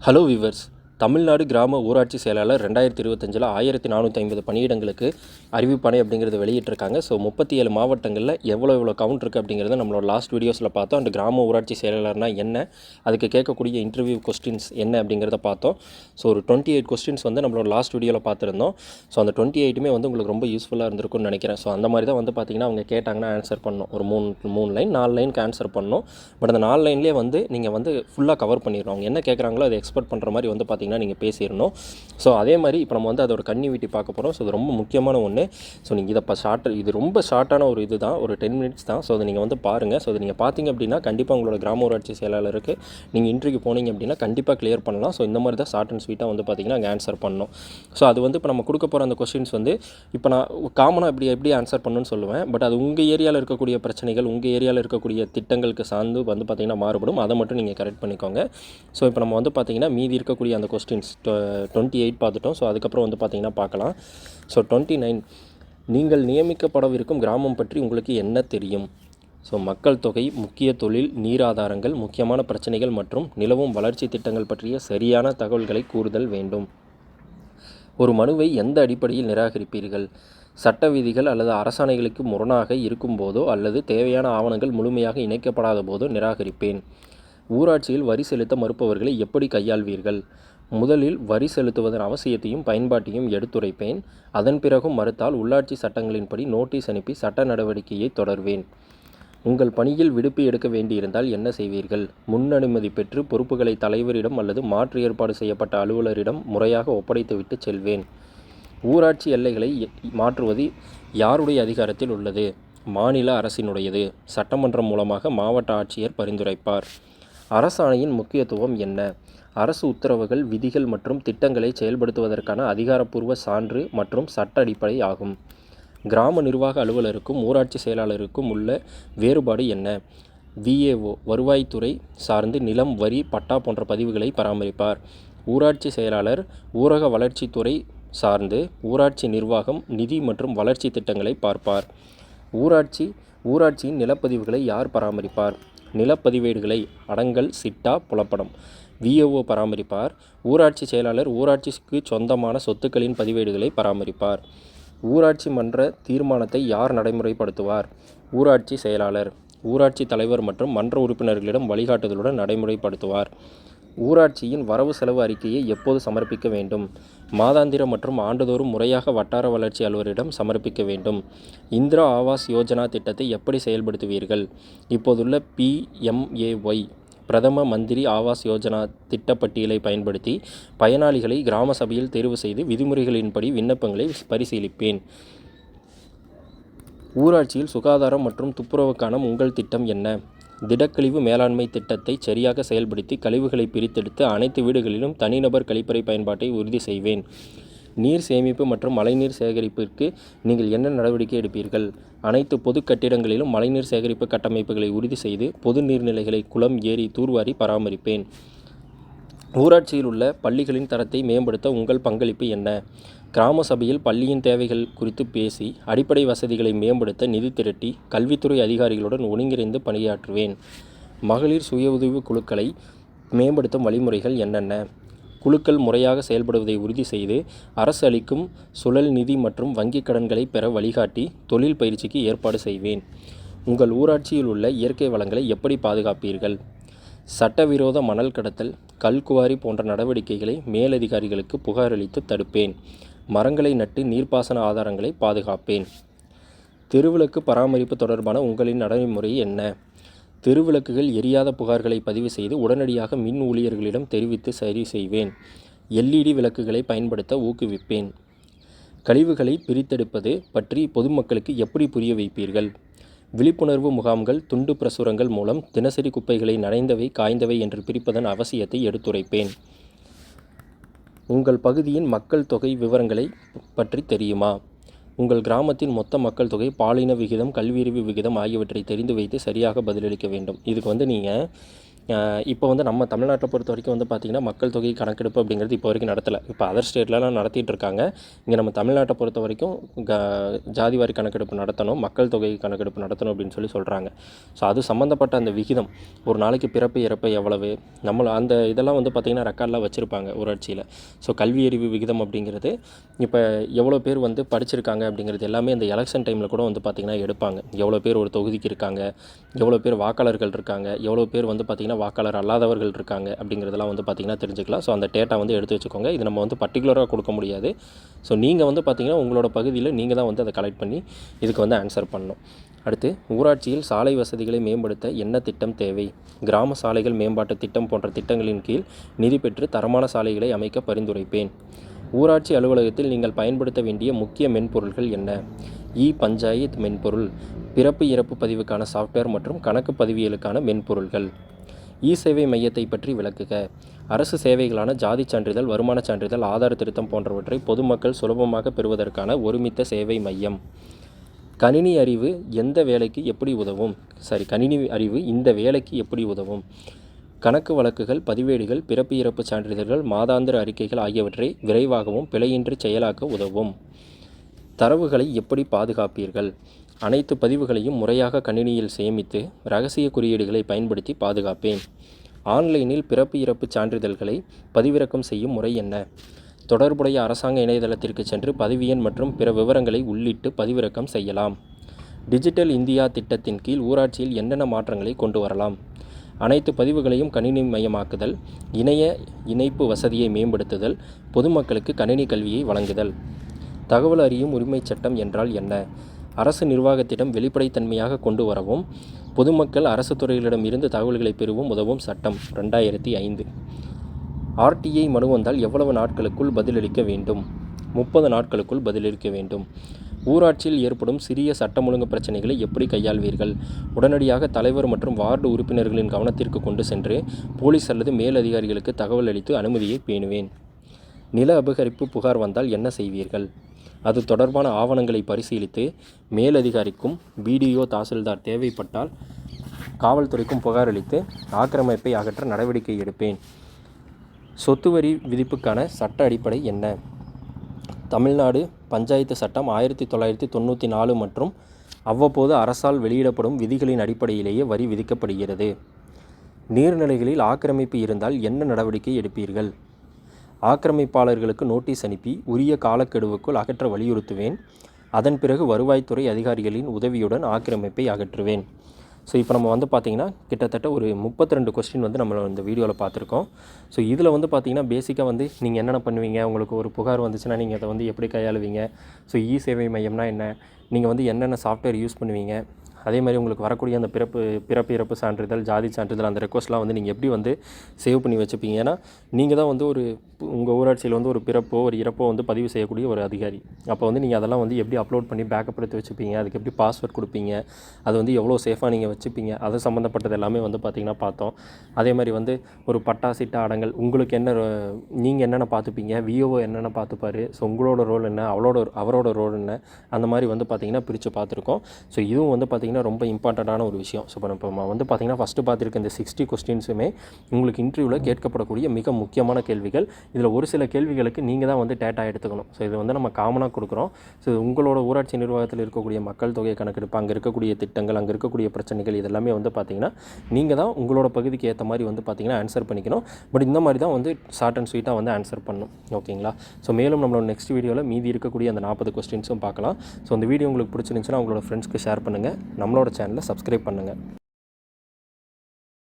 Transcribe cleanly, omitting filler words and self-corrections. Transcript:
Hello viewers. Tamil Nadu கிராம ஊராட்சி செயலாளர் 2025 1450 பணியிடங்களுக்கு அறிவிப்பாணை அப்படிங்கிறது வெளியிட்டிருக்காங்க. ஸோ 37 மாவட்டங்களில் எவ்வளோ கவுண்ட் இருக்குது அப்படிங்கிறத நம்மளோட லாஸ்ட் வீடியோஸில் பார்த்தோம். அண்ட் கிராம ஊராட்சி செயலாளர்னால் என்ன, அதுக்கு கேட்கக்கூடிய இன்டர்வியூ கொஸ்டின்ஸ் என்ன அப்படிங்கிறத பார்த்தோம். ஸோ ஒரு 28 கொஸ்டின்ஸ் வந்து நம்மளோட லாஸ்ட் வீடியோவில் பார்த்துருந்தோம். ஸோ அந்த 28மே வந்து உங்களுக்கு ரொம்ப யூஸ்ஃபுல்லாக இருந்திருக்கும்னு நினைக்கிறேன். ஸோ அந்த மாதிரி தான் வந்து பார்த்திங்கன்னா அவங்க கேட்டாங்கன்னா ஆன்சர் பண்ணணும். ஒரு 3 லைன் 4 லைனுக்கு ஆன்சர் பண்ணணும். பட் அந்த 4 லைன்லேயே வந்து நீங்கள் வந்து ஃபுல்லாக கவர் பண்ணிடணும். அவங்க என்ன கேட்குறாங்களோ அதை எக்ஸ்பெக்ட் பண்ணுற மாதிரி வந்து பார்த்திங்கன்னா நீங்கள் பேசிடணும். ஸோ அதே மாதிரி இப்போ நம்ம வந்து அதோட கன்னிவிட்டி பார்க்க போகிறோம். ஸோ இது ரொம்ப முக்கியமான ஒன்று. ஸோ நீங்கள் இதை இது ரொம்ப ஷார்ட்டான ஒரு இது தான், ஒரு 10 மினிட்ஸ் தான். ஸோ அதை நீங்கள் வந்து பாருங்கள். ஸோ அதை நீங்கள் பார்த்தீங்க அப்படின்னா கண்டிப்பாக உங்களோட கிராம ஊராட்சி செயலாளருக்கு நீங்கள் இன்டர்வியூ போனீங்க அப்படின்னா கண்டிப்பாக கிளியர் பண்ணலாம். ஸோ இந்த மாதிரி தான் ஷார்ட் அண்ட் ஸ்வீட்டாக வந்து பார்த்திங்கன்னா அங்கே ஆன்சர் பண்ணணும். ஸோ அது வந்து இப்போ நம்ம கொடுக்க போகிற அந்த கொஸ்டின்ஸ் வந்து இப்போ நான் காமனாக எப்படி ஆன்சர் பண்ணணும்னு சொல்லுவேன். பட் அது உங்கள் ஏரியாவில் இருக்கக்கூடிய பிரச்சனைகள், உங்கள் ஏரியாவில் இருக்கக்கூடிய திட்டங்களுக்கு சார்ந்து வந்து பார்த்திங்கன்னா மாறுபடும். அதை மட்டும் நீங்கள் கரெக்ட் பண்ணிக்கோங்க. ஸோ இப்போ நம்ம வந்து பார்த்திங்கன்னா மீதி இருக்கக்கூடிய அந்த கொஸ்டின்ஸ் 28 பார்த்துட்டோம். ஸோ அதுக்கப்புறம் வந்து பார்த்திங்கன்னா பார்க்கலாம். ஸோ 29, நீங்கள் நியமிக்கப்படவிருக்கும் கிராமம் பற்றி உங்களுக்கு என்ன தெரியும்? ஸோ மக்கள் தொகை, முக்கிய தொழில், நீர் ஆதாரங்கள், முக்கியமான பிரச்சனைகள் மற்றும் நிலவும் வளர்ச்சி திட்டங்கள் பற்றிய சரியான தகவல்களை கூறுதல் வேண்டும். ஒரு மனுவை எந்த அடிப்படையில் நிராகரிப்பீர்கள்? சட்ட விதிகள் அல்லது அரசாணைகளுக்கு முரணாக இருக்கும்போதோ அல்லது தேவையான ஆவணங்கள் முழுமையாக இணைக்கப்படாத போதோ நிராகரிப்பேன். ஊராட்சியில் வரி செலுத்த மறுப்பவர்களை எப்படி கையாள்வீர்கள்? முதலில் வரி செலுத்துவதன் அவசியத்தையும் பயன்பாட்டையும் எடுத்துரைப்பேன். அதன் பிறகும் மறுத்தால் உள்ளாட்சி சட்டங்களின்படி நோட்டீஸ் அனுப்பி சட்ட நடவடிக்கையை தொடர்வேன். உங்கள் பணியில் விடுப்பு எடுக்க வேண்டியிருந்தால் என்ன செய்வீர்கள்? முன் அனுமதி பெற்று பொறுப்புகளை தலைவரிடம் அல்லது மாற்று ஏற்பாடு செய்யப்பட்ட அலுவலரிடம் முறையாக ஒப்படைத்துவிட்டு செல்வேன். ஊராட்சி எல்லைகளை மாற்றுவது யாருடைய அதிகாரத்தில் உள்ளது? மாநில அரசினுடையது. சட்டமன்றம் மூலமாக மாவட்ட ஆட்சியர் பரிந்துரைப்பார். அரசாணையின் முக்கியத்துவம் என்ன? அரசு உத்தரவுகள், விதிகள் மற்றும் திட்டங்களை செயல்படுத்துவதற்கான அதிகாரப்பூர்வ சான்று மற்றும் சட்ட அடிப்படை ஆகும். கிராம நிர்வாக அலுவலருக்கும் ஊராட்சி செயலாளருக்கும் உள்ள வேறுபாடு என்ன? விஏஓ வருவாய்த்துறை சார்ந்து நிலம், வரி, பட்டா போன்ற பதிவுகளை பராமரிப்பார். ஊராட்சி செயலாளர் ஊரக வளர்ச்சித்துறை சார்ந்து ஊராட்சி நிர்வாகம், நிதி மற்றும் வளர்ச்சி திட்டங்களை பார்ப்பார். ஊராட்சியின் நிலப்பதிவுகளை யார் பராமரிப்பார்? நிலப்பதிவேடுகளை அடங்கல், சிட்டா, புலப்படம் விஏஓ பராமரிப்பார். ஊராட்சி செயலாளர் ஊராட்சிக்கு சொந்தமான சொத்துக்களின் பதிவேடுகளை பராமரிப்பார். ஊராட்சி மன்ற தீர்மானத்தை யார் நடைமுறைப்படுத்துவார்? ஊராட்சி செயலாளர். ஊராட்சி தலைவர் மற்றும் மன்ற உறுப்பினர்களிடம் வழிகாட்டுதலுடன் நடைமுறைப்படுத்துவார். ஊராட்சியின் வரவு செலவு அறிக்கையை எப்போது சமர்ப்பிக்க வேண்டும்? மாதாந்திர மற்றும் ஆண்டுதோறும் முறையாக வட்டார வளர்ச்சி அலுவலரிடம் சமர்ப்பிக்க வேண்டும். இந்திரா ஆவாஸ் யோஜனா திட்டத்தை எப்படி செயல்படுத்துவீர்கள்? இப்போதுள்ள PMAY பிரதம மந்திரி ஆவாஸ் யோஜனா திட்டப்பட்டியலை பயன்படுத்தி பயனாளிகளை கிராம சபையில் தேர்வு செய்து விதிமுறைகளின்படி விண்ணப்பங்களை பரிசீலிப்பேன். ஊராட்சியில் சுகாதாரம் மற்றும் துப்புரவுக்கான உங்கள் திட்டம் என்ன? திடக்கழிவு மேலாண்மை திட்டத்தை சரியாக செயல்படுத்தி கழிவுகளை பிரித்தெடுத்து அனைத்து வீடுகளிலும் தனிநபர் கழிப்பறை பயன்பாட்டை உறுதி செய்வேன். நீர் சேமிப்பு மற்றும் மழைநீர் சேகரிப்பிற்கு நீங்கள் என்ன நடவடிக்கை எடுப்பீர்கள்? அனைத்து பொது கட்டிடங்களிலும் மழைநீர் சேகரிப்பு கட்டமைப்புகளை உறுதி செய்து பொது நீர்நிலைகளை, குளம், ஏரி தூர்வாரி பராமரிப்பேன். ஊராட்சியில் உள்ள பள்ளிகளின் தரத்தை மேம்படுத்த உங்கள் பங்களிப்பு என்ன? கிராம சபையில் பள்ளியின் தேவைகள் குறித்து பேசி அடிப்படை வசதிகளை மேம்படுத்த நிதி திரட்டி கல்வித்துறை அதிகாரிகளுடன் ஒருங்கிணைந்து பணியாற்றுவேன். மகளிர் சுய உதவி குழுக்களை மேம்படுத்தும் வழிமுறைகள் என்னென்ன? குழுக்கள் முறையாக செயல்படுவதை உறுதி செய்து அரசு அளிக்கும் சுழல் நிதி மற்றும் வங்கிக் கடன்களை பெற வழிகாட்டி தொழில் பயிற்சிக்கு ஏற்பாடு செய்வேன். உங்கள் ஊராட்சியில் உள்ள இயற்கை வளங்களை எப்படி பாதுகாப்பீர்கள்? சட்டவிரோத மணல் கடத்தல், கல்குவாரி போன்ற நடவடிக்கைகளை மேலதிகாரிகளுக்கு புகாரளித்து தடுப்பேன். மரங்களை நட்டு நீர்ப்பாசன ஆதாரங்களை பாதுகாப்பேன். தெருவிளக்கு பராமரிப்பு தொடர்பான உங்களின் நடைமுறை என்ன? தெருவிளக்குகள் எரியாத புகார்களை பதிவு செய்து உடனடியாக மின் ஊழியர்களிடம் தெரிவித்து சரி செய்வேன். LED விளக்குகளை பயன்படுத்த ஊக்குவிப்பேன். கழிவுகளை பிரித்தெடுப்பது பற்றி பொதுமக்களுக்கு எப்படி புரிய வைப்பீர்கள்? விழிப்புணர்வு முகாம்கள், துண்டு பிரசுரங்கள் மூலம் தினசரி குப்பைகளை நனைந்தவை, காய்ந்தவை என்று பிரிப்பதன் அவசியத்தை எடுத்துரைப்பேன். உங்கள் பகுதியின் மக்கள் தொகை விவரங்களை பற்றி தெரியுமா? உங்கள் கிராமத்தின் மொத்த மக்கள் தொகை, பாலின விகிதம், கல்வியறிவு விகிதம் ஆகியவற்றை தெரிந்து வைத்து சரியாக பதிலளிக்க வேண்டும். இதுக்கு வந்து நீங்கள் இப்போ வந்து நம்ம தமிழ்நாட்டை பொறுத்த வரைக்கும் வந்து பார்த்திங்கன்னா மக்கள் தொகை கணக்கெடுப்பு அப்படிங்கிறது இப்போ வரைக்கும் நடத்தலை. இப்போ அதர் ஸ்டேட்லலாம் நடத்திட்டு இருக்காங்க. இங்கே நம்ம தமிழ்நாட்டை பொறுத்த வரைக்கும் ஜாதிவாரி கணக்கெடுப்பு நடத்தணும், மக்கள் தொகை கணக்கெடுப்பு நடத்தணும் அப்படின்னு சொல்கிறாங்க. ஸோ அது சம்மந்தப்பட்ட அந்த விகிதம், ஒரு நாளைக்கு பிறப்பு இறப்பு எவ்வளவு, நம்மளை அந்த இதெல்லாம் வந்து பார்த்திங்கன்னா ரெக்கார்டெலாம் வச்சுருப்பாங்க ஊராட்சியில். ஸோ கல்வி அறிவு விகிதம் அப்படிங்கிறது இப்போ எவ்வளோ பேர் வந்து படிச்சிருக்காங்க அப்படிங்கிறது எல்லாமே இந்த எலெக்ஷன் டைமில் கூட வந்து பார்த்திங்கன்னா எடுப்பாங்க. எவ்வளோ பேர் ஒரு தொகுதிக்கு இருக்காங்க, எவ்வளோ பேர் வாக்காளர்கள் இருக்காங்க, எவ்வளோ பேர் வந்து பார்த்திங்கன்னா வாக்காளர் அல்லாதவர்கள் இருக்காங்க அப்படிங்கிறதெல்லாம் வந்து பார்த்திங்கன்னா தெரிஞ்சுக்கலாம். ஸோ அந்த டேட்டா வந்து எடுத்து வச்சுக்கோங்க. இது நம்ம வந்து பர்டிகுலராக கொடுக்க முடியாது. ஸோ நீங்கள் வந்து பார்த்திங்கன்னா உங்களோட பகுதியில் நீங்கள் தான் வந்து அதை கலெக்ட் பண்ணி இதுக்கு வந்து ஆன்சர் பண்ணணும். அடுத்து, ஊராட்சியில் சாலை வசதிகளை மேம்படுத்த என்ன திட்டம் தேவை? கிராம சாலைகள் மேம்பாட்டு திட்டம் போன்ற திட்டங்களின் கீழ் நிதி பெற்று தரமான சாலைகளை அமைக்க பரிந்துரைப்பேன். ஊராட்சி அலுவலகத்தில் நீங்கள் பயன்படுத்த வேண்டிய முக்கிய மென்பொருள்கள் என்ன? பஞ்சாயத் மென்பொருள், பிறப்பு இறப்பு பதிவுக்கான சாஃப்ட்வேர் மற்றும் கணக்கு பதிவியலுக்கான மென்பொருள்கள். சேவை மையத்தை பற்றி விளக்குக. அரசு சேவைகளான ஜாதி சான்றிதழ், வருமான சான்றிதழ், ஆதார் திருத்தம் போன்றவற்றை பொதுமக்கள் சுலபமாக பெறுவதற்கான ஒருமித்த சேவை மையம். கணினி அறிவு எந்த வேலைக்கு எப்படி உதவும்? கணினி அறிவு இந்த வேலைக்கு எப்படி உதவும்? கணக்கு வழக்குகள், பதிவேடுகள், பிறப்பு இறப்பு சான்றிதழ்கள், மாதாந்திர அறிக்கைகள் ஆகியவற்றை விரைவாகவும் பிழையின்றி செயலாக்க உதவும். தரவுகளை எப்படி பாதுகாப்பீர்கள்? அனைத்து பதிவுகளையும் முறையாக கணினியில் சேமித்து இரகசிய குறியீடுகளை பயன்படுத்தி பாதுகாப்பேன். ஆன்லைனில் பிறப்பு இறப்பு சான்றிதழ்களை பதிவிறக்கம் செய்யும் முறை என்ன? தொடர்புடைய அரசாங்க இணையதளத்திற்கு சென்று பதிவு எண் மற்றும் பிற விவரங்களை உள்ளிட்டு பதிவிறக்கம் செய்யலாம். டிஜிட்டல் இந்தியா திட்டத்தின் கீழ் ஊராட்சியில் என்னென்ன மாற்றங்களை கொண்டு வரலாம்? அனைத்து பதிவுகளையும் கணினி மயமாக்குதல், இணைய இணைப்பு வசதியை மேம்படுத்துதல், பொதுமக்களுக்கு கணினி கல்வியை வழங்குதல். தகவல் அறியும் உரிமை சட்டம் என்றால் என்ன? அரசு நிர்வாகத்திடம் வெளிப்படைத்தன்மையாக கொண்டு வரவும் பொதுமக்கள் அரசு துறைகளிடம் இருந்து தகவல்களை பெறவும் உதவும் சட்டம், 2005. RTI மனு வந்தால் எவ்வளவு நாட்களுக்குள் பதிலளிக்க வேண்டும்? 30 நாட்களுக்குள் பதிலளிக்க வேண்டும். ஊராட்சியில் ஏற்படும் சிறிய சட்டம் ஒழுங்கு பிரச்சனைகளை எப்படி கையாள்வீர்கள்? உடனடியாக தலைவர் மற்றும் வார்டு உறுப்பினர்களின் கவனத்திற்கு கொண்டு சென்று போலீஸ் அல்லது மேலதிகாரிகளுக்கு தகவல் அளித்து அனுமதியை பேணுவேன். நில அபகரிப்பு புகார் வந்தால் என்ன செய்வீர்கள்? அது தொடர்பான ஆவணங்களை பரிசீலித்து மேலதிகாரிக்கும் BDO, தாசில்தார் தேவைப்பட்டால் காவல்துறைக்கும் புகார் அளித்து ஆக்கிரமிப்பை அகற்ற நடவடிக்கை எடுப்பேன். சொத்து வரி விதிப்புக்கான சட்ட அடிப்படை என்ன? தமிழ்நாடு பஞ்சாயத்து சட்டம் 1994 மற்றும் அவ்வப்போது அரசால் வெளியிடப்படும் விதிகளின் அடிப்படையிலேயே வரி விதிக்கப்படுகிறது. நீர்நிலைகளில் ஆக்கிரமிப்பு இருந்தால் என்ன நடவடிக்கை எடுப்பீர்கள்? ஆக்கிரமிப்பாளர்களுக்கு நோட்டீஸ் அனுப்பி உரிய காலக்கெடுவுக்குள் அகற்ற வலியுறுத்துவேன். அதன் பிறகு வருவாய்த்துறை அதிகாரிகளின் உதவியுடன் ஆக்கிரமிப்பை அகற்றுவேன். ஸோ இப்போ நம்ம வந்து பார்த்திங்கன்னா கிட்டத்தட்ட ஒரு 32 கொஸ்டின் வந்து நம்ம இந்த வீடியோவில் பார்த்துருக்கோம். ஸோ இதில் வந்து பார்த்திங்கன்னா பேசிக்காக வந்து நீங்கள் என்னென்ன பண்ணுவீங்க, உங்களுக்கு ஒரு புகார் வந்துச்சுன்னா நீங்கள் அதை வந்து எப்படி கையாளுவீங்க, ஸோ சேவை மையம்னா என்ன, நீங்கள் வந்து என்னென்ன சாஃப்ட்வேர் யூஸ் பண்ணுவீங்க, அதே மாதிரி உங்களுக்கு வரக்கூடிய அந்த பிறப்பு இறப்பு சான்றிதழ், ஜாதி சான்றிதழ், அந்த ரெக்வஸ்ட்லாம் வந்து நீங்கள் எப்படி வந்து சேவ் பண்ணி வச்சுப்பீங்க? ஏன்னா நீங்கள் தான் வந்து உங்கள் ஊராட்சியில் வந்து ஒரு பிறப்போ ஒரு இறப்போ வந்து பதிவு செய்யக்கூடிய ஒரு அதிகாரி. அப்போ வந்து நீங்கள் அதெல்லாம் வந்து எப்படி அப்லோட் பண்ணி பேக்கப் எடுத்து வச்சுப்பீங்க, அதுக்கு எப்படி பாஸ்வேர்ட் கொடுப்பீங்க, அது வந்து எவ்வளோ சேஃபாக நீங்கள் வச்சுப்பீங்க, அது சம்மந்தப்பட்டது எல்லாமே வந்து பார்த்திங்கன்னா பார்த்தோம். அதே மாதிரி வந்து ஒரு பட்டா சிட்டா அடங்கல், உங்களுக்கு நீங்கள் என்னென்ன பார்த்துப்பீங்க, VO என்னென்ன பார்த்துப்பார், ஸோ உங்களோட ரோல் என்ன, அவரோட ரோல் என்ன, அந்த மாதிரி வந்து பார்த்திங்கன்னா பிரித்து பார்த்துருக்கோம். ஸோ இதுவும் வந்து பார்த்திங்கன்னா ரொம்ப இம்பார்ட்டண்ட்டான ஒரு விஷயம். ஸோ இப்போ நம்ம வந்து பார்த்திங்கன்னா ஃபஸ்ட்டு பார்த்துருக்க இந்த 60 கொஸ்டின்ஸுமே உங்களுக்கு இன்டர்வியூவில் கேட்கப்படக்கூடிய மிக முக்கியமான கேள்விகள். இதில் ஒரு சில கேள்விகளுக்கு நீங்கள் தான் வந்து டேட்டா எடுத்துக்கணும். ஸோ இது வந்து நம்ம காமனாக கொடுக்குறோம். ஸோ உங்களோட ஊராட்சி நிர்வாகத்தில் இருக்கக்கூடிய மக்கள் தொகை கணக்கெடுப்பு, அங்கே இருக்கக்கூடிய திட்டங்கள், அங்கே இருக்கக்கூடிய பிரச்சனைகள், இதெல்லாமே வந்து பார்த்திங்கன்னா நீங்கள் தான் உங்களோட பகுதிக்கு ஏற்ற மாதிரி வந்து பார்த்திங்கன்னா ஆன்சர் பண்ணிக்கணும். பட் இந்த மாதிரி தான் வந்து ஷார்ட் அண்ட் ஸ்வீட்டாக வந்து ஆன்சர் பண்ணணும். ஓகேங்களா? ஸோ மேலும் நம்மளோட நெக்ஸ்ட் வீடியோவில் மீதி இருக்கக்கூடிய அந்த 40 கொஸ்டின்ஸும் பார்க்கலாம். ஸோ இந்த வீடியோ உங்களுக்கு பிடிச்சிருந்துச்சுன்னா உங்களோட ஃப்ரெண்ட்ஸ்க்கு ஷேர் பண்ணுங்கள். நம்மளோட சேனலை சப்ஸ்கிரைப் பண்ணுங்கள்.